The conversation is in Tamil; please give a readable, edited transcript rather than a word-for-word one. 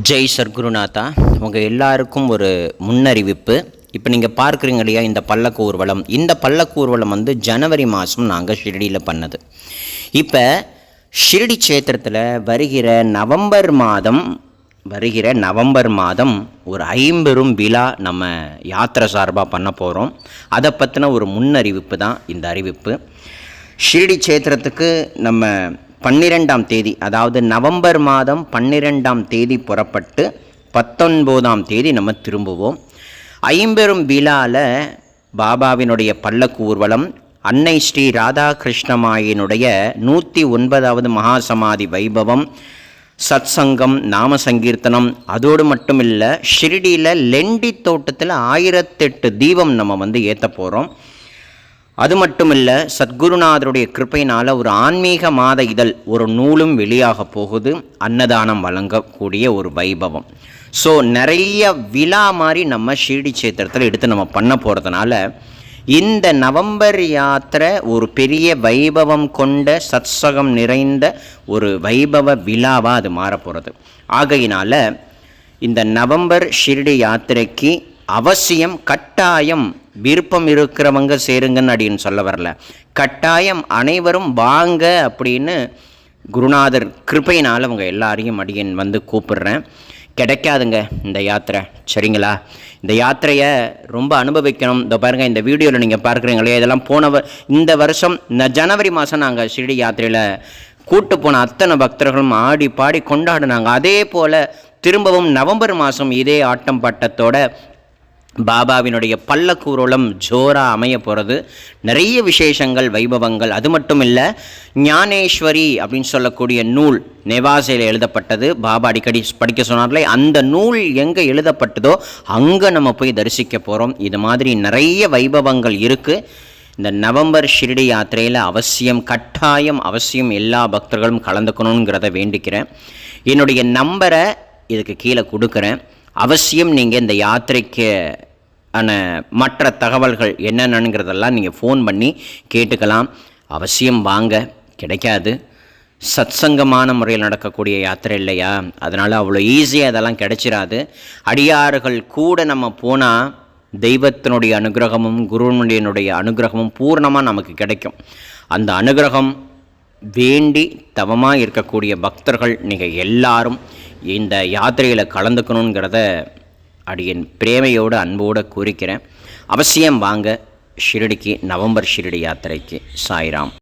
ஜெய் சர்க்குருநாதா. உங்கள் எல்லாருக்கும் ஒரு முன்னறிவிப்பு. இப்போ நீங்கள் பார்க்குறீங்க இல்லையா இந்த பல்லக்கு ஊர்வலம். இந்த பல்லக்கு ஊர்வலம் ஜனவரி மாதம் நாங்கள் ஷிரடியில் பண்ணது. இப்போ ஷிரடி க்ஷேத்திரத்தில் வருகிற நவம்பர் மாதம் ஒரு 50 விழா நம்ம யாத்திரை சார்பாக பண்ண போகிறோம். அதை பற்றின ஒரு முன்னறிவிப்பு தான் இந்த அறிவிப்பு. ஷிரடி க்ஷேத்திரத்துக்கு நம்ம 12ஆம் தேதி, அதாவது நவம்பர் மாதம் 12ஆம் தேதி புறப்பட்டு 19ஆம் தேதி நம்ம திரும்புவோம். 50 விழாவில் பாபாவினுடைய பல்லக்கு ஊர்வலம், அன்னை ஸ்ரீ ராதாகிருஷ்ணமாயினுடைய 109வது மகாசமாதி வைபவம், சத் சங்கம், நாம சங்கீர்த்தனம், அதோடு மட்டும் இல்லை ஷிரடியில் லெண்டி தோட்டத்தில் 1008 தீபம் நம்ம ஏற்ற போகிறோம். அது மட்டும் இல்லை, சத்குருநாதருடைய கிருப்பையினால் ஒரு ஆன்மீக மாத இதழ் ஒரு நூலும் வெளியாக போகுது. அன்னதானம் வழங்கக்கூடிய ஒரு வைபவம். ஸோ நிறைய விழா மாதிரி நம்ம ஷிரடி க்ஷேத்திரத்தில் எடுத்து நம்ம பண்ண போகிறதுனால இந்த நவம்பர் யாத்திரை ஒரு பெரிய வைபவம் கொண்ட சத்சகம் நிறைந்த ஒரு வைபவ விழாவாக அது மாறப்போகிறது. ஆகையினால இந்த நவம்பர் ஷிரடி யாத்திரைக்கு அவசியம், கட்டாயம், விருப்பம் இருக்கிறவங்க சேருங்கன்னு அப்படின்னு சொல்ல வரல, கட்டாயம் அனைவரும் வாங்க அப்படின்னு குருநாதர் கிருப்பையினால் அவங்க எல்லாரையும் அடியன் கூப்பிடுறேன். கிடைக்காதுங்க இந்த யாத்திரை, சரிங்களா? இந்த யாத்திரையை ரொம்ப அனுபவிக்கணும். இந்த பாருங்கள், இந்த வீடியோவில் நீங்கள் பார்க்குறீங்களே, இதெல்லாம் இந்த வருஷம் ஜனவரி மாதம் நாங்கள் ஷிரடி யாத்திரையில் கூட்டு போன அத்தனை பக்தர்களும் ஆடி பாடி கொண்டாடினாங்க. அதே போல் திரும்பவும் நவம்பர் மாதம் இதே ஆட்டம் பாட்டத்தோட பாபாவினுடைய பல்லக்கு ஊர்வலம் ஜோராக அமைய போகிறது. நிறைய விசேஷங்கள், வைபவங்கள். அது மட்டும் இல்லை, ஞானேஸ்வரி அப்படின்னு சொல்லக்கூடிய நூல் நெவாசையில் எழுதப்பட்டது. பாபா அடிக்கடி படிக்க சொன்னார்களே, அந்த நூல் எங்கே எழுதப்பட்டதோ அங்கே நம்ம போய் தரிசிக்க போகிறோம். இது மாதிரி நிறைய வைபவங்கள் இருக்குது. இந்த நவம்பர் ஷிரடி யாத்திரையில் அவசியம், கட்டாயம், அவசியம் எல்லா பக்தர்களும் கலந்துக்கணுங்கிறத வேண்டிக்கிறேன். என்னுடைய நம்பரை இதுக்கு கீழே கொடுக்குறேன். அவசியம் நீங்கள் இந்த யாத்திரைக்கு மற்ற தகவல்கள் என்னென்னங்கிறதெல்லாம் நீங்கள் ஃபோன் பண்ணி கேட்டுக்கலாம். அவசியம் வாங்க. கிடைக்காது, சத்சங்கமான முறையில் நடக்கக்கூடிய யாத்திரை இல்லையா, அதனால் அவ்வளோ ஈஸியாக அதெல்லாம் கிடைச்சிடாது. அடியார்கள் கூட நம்ம போனால் தெய்வத்தினுடைய அனுகிரகமும் குருவனுடைய அனுகிரகமும் பூர்ணமாக நமக்கு கிடைக்கும். அந்த அனுகிரகம் வேண்டி தவமாக இருக்கக்கூடிய பக்தர்கள் நீங்கள் எல்லாரும் இந்த யாத்திரையில் கலந்துக்கணுங்கிறத அடியன் பிரேமையோடு அன்போடு கூறிக்கிறேன். அவசியம் வாங்க ஷிரடிக்கு, நவம்பர் ஷிரடி யாத்திரைக்கு. சாய்ராம்.